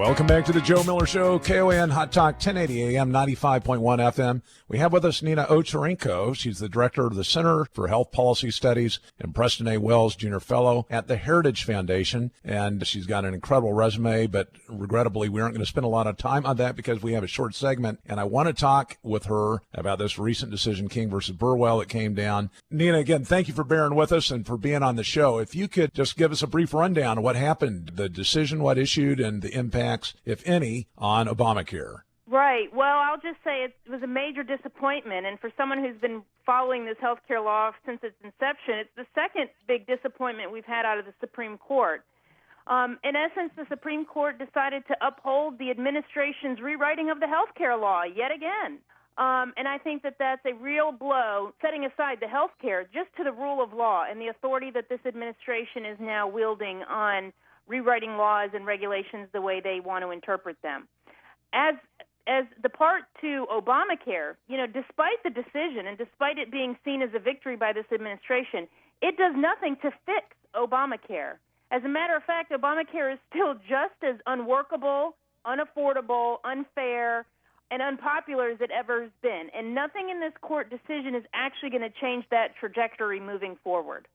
Welcome back to the Joe Miller Show, KON Hot Talk, 1080 AM, 95.1 FM. We have with us Nina Owcharenko. She's the director of the Center for Health Policy Studies and Preston A. Wells Jr. Fellow at the Heritage Foundation. And she's got an incredible resume, but regrettably, we aren't going to spend a lot of time on that because we have a short segment. And I want to talk with her about this recent decision, King versus Burwell, that came down. Nina, again, thank you for bearing with us and for being on the show. If you could just give us a brief rundown of what happened, the decision, what issued, and the impacts, if any, on Obamacare. Right. Well, I'll just say it was a major disappointment, and for someone who's been following this health care law since its inception, it's the second big disappointment we've had out of the Supreme Court. In essence, the Supreme Court decided to uphold the administration's rewriting of the health care law yet again. And I think that that's a real blow, setting aside the health care, just to the rule of law and the authority that this administration is now wielding on rewriting laws and regulations the way they want to interpret them. As the part to Obamacare, despite the decision and despite it being seen as a victory by this administration, it does nothing to fix Obamacare. As a matter of fact, Obamacare is still just as unworkable, unaffordable, unfair, and unpopular as it ever has been. And nothing in this court decision is actually going to change that trajectory moving forward.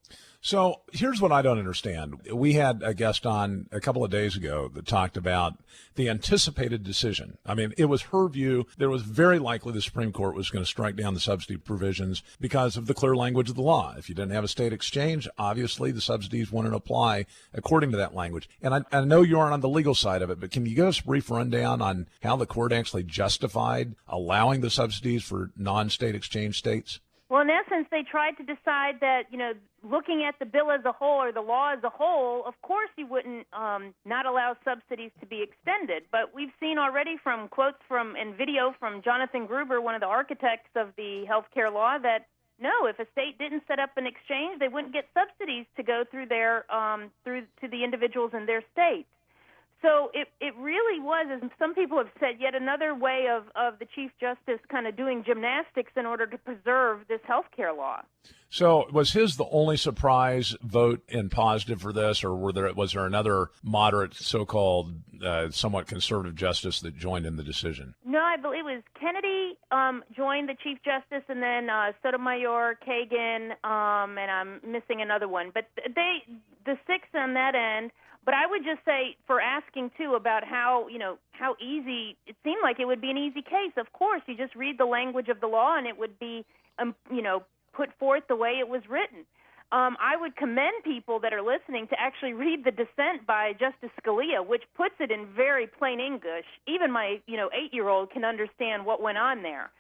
So here's what I don't understand. We had a guest on a couple of days ago that talked about the anticipated decision. I mean, it was her view that it was very likely the Supreme Court was going to strike down the subsidy provisions because of the clear language of the law. If you didn't have a state exchange, obviously the subsidies wouldn't apply according to that language. And I know you aren't on the legal side of it, but can you give us a brief rundown on how the court actually justified allowing the subsidies for non-state exchange states? Well, in essence, they tried to decide that, looking at the bill as a whole or the law as a whole, of course you wouldn't not allow subsidies to be extended. But we've seen already from quotes from and video from Jonathan Gruber, one of the architects of the health care law, that no, if a state didn't set up an exchange, they wouldn't get subsidies to go through their through to the individuals in their state. So it really was, as some people have said, yet another way of the Chief Justice kind of doing gymnastics in order to preserve this health care law. So was his the only surprise vote in positive for this, or was there another moderate, so-called, somewhat conservative justice that joined in the decision? No, I believe it was Kennedy joined the Chief Justice, and then Sotomayor, Kagan, and I'm missing another one. But the six on that end. But I would just say, for asking, too, about how easy, it seemed like it would be an easy case. Of course, you just read the language of the law and it would be, put forth the way it was written. I would commend people that are listening to actually read the dissent by Justice Scalia, which puts it in very plain English. Even my, 8-year-old can understand what went on there.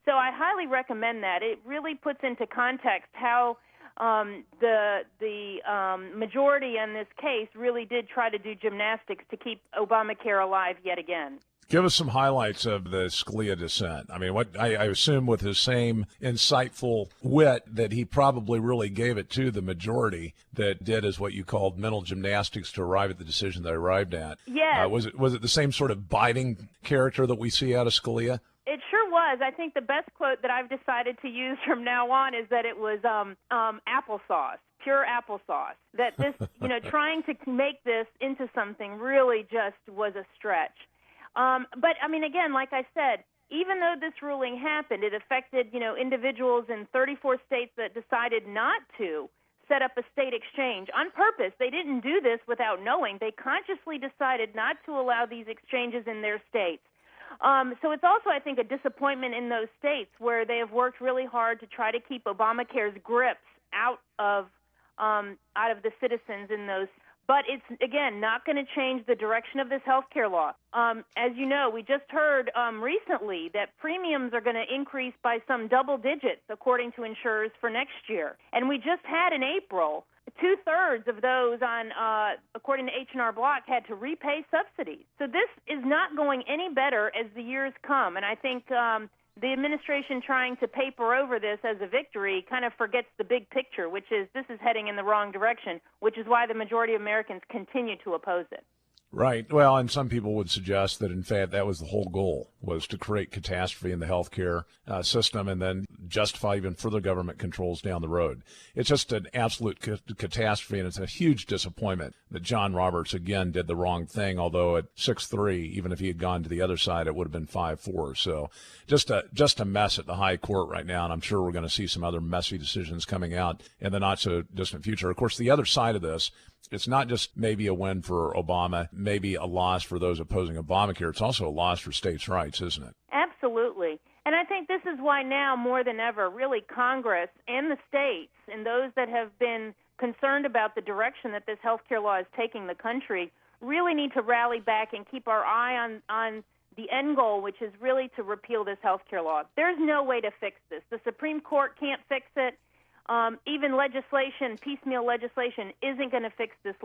So I highly recommend that. It really puts into context how the majority in this case really did try to do gymnastics to keep Obamacare alive yet again. Give us some highlights of the Scalia dissent. I mean, what I assume with his same insightful wit that he probably really gave it to the majority that did as what you called mental gymnastics to arrive at the decision they arrived at. Yes. Was it the same sort of biting character that we see out of Scalia? It sure was. I think the best quote that I've decided to use from now on is that it was applesauce, pure applesauce. That this, trying to make this into something really just was a stretch. But, I mean, again, like I said, even though this ruling happened, it affected, individuals in 34 states that decided not to set up a state exchange on purpose. They didn't do this without knowing. They consciously decided not to allow these exchanges in their states. So it's also, I think, a disappointment in those states where they have worked really hard to try to keep Obamacare's grips out of the citizens in those. But it's, again, not going to change the direction of this health care law. As you know, we just heard recently that premiums are going to increase by some double digits, according to insurers, for next year. And we just had in April, 2/3 of those according to H&R Block, had to repay subsidies. So this is not going any better as the years come. And I think the administration trying to paper over this as a victory kind of forgets the big picture, which is this is heading in the wrong direction, which is why the majority of Americans continue to oppose it. Right. Well, and some people would suggest that, in fact, that was the whole goal, was to create catastrophe in the healthcare system and then justify even further government controls down the road. It's just an absolute catastrophe, and it's a huge disappointment that John Roberts, again, did the wrong thing, although at 6-3, even if he had gone to the other side, it would have been 5-4. So just a mess at the high court right now, and I'm sure we're going to see some other messy decisions coming out in the not-so-distant future. Of course, the other side of this, it's not just maybe a win for Obama, maybe a loss for those opposing Obamacare. It's also a loss for states' rights, isn't it? Absolutely. And I think this is why now, more than ever, really Congress and the states and those that have been concerned about the direction that this health care law is taking the country really need to rally back and keep our eye on the end goal, which is really to repeal this health care law. There's no way to fix this. The Supreme Court can't fix it. Even legislation, piecemeal legislation, isn't going to fix this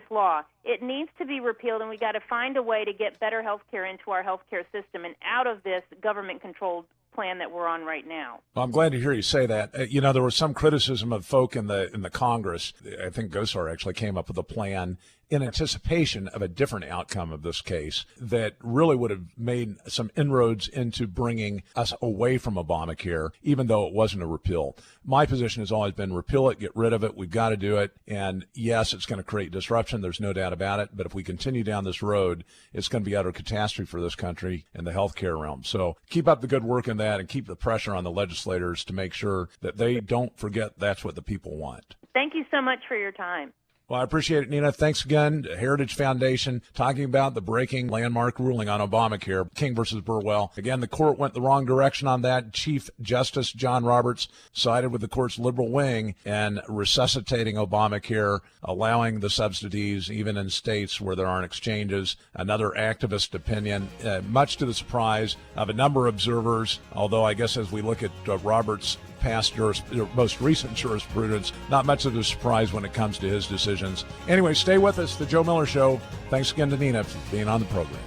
law. It needs to be repealed, and we got to find a way to get better health care into our health care system and out of this government-controlled plan that we're on right now. Well, I'm glad to hear you say that. There was some criticism of folk in the Congress. I think Gosar actually came up with a plan in anticipation of a different outcome of this case that really would have made some inroads into bringing us away from Obamacare, even though it wasn't a repeal. My position has always been repeal it, get rid of it. We've got to do it. And yes, it's going to create disruption. There's no doubt about it. But if we continue down this road, it's going to be utter catastrophe for this country and the healthcare realm. So keep up the good work in that and keep the pressure on the legislators to make sure that they don't forget that's what the people want. Thank you so much for your time. Well, I appreciate it, Nina. Thanks again. Heritage Foundation talking about the breaking landmark ruling on Obamacare, King versus Burwell. Again, the court went the wrong direction on that. Chief Justice John Roberts sided with the court's liberal wing and resuscitating Obamacare, allowing the subsidies even in states where there aren't exchanges. Another activist opinion, much to the surprise of a number of observers, although I guess as we look at Roberts' most recent jurisprudence, not much of a surprise when it comes to his decisions. Anyway, stay with us, The Joe Miller Show. Thanks again to Nina for being on the program.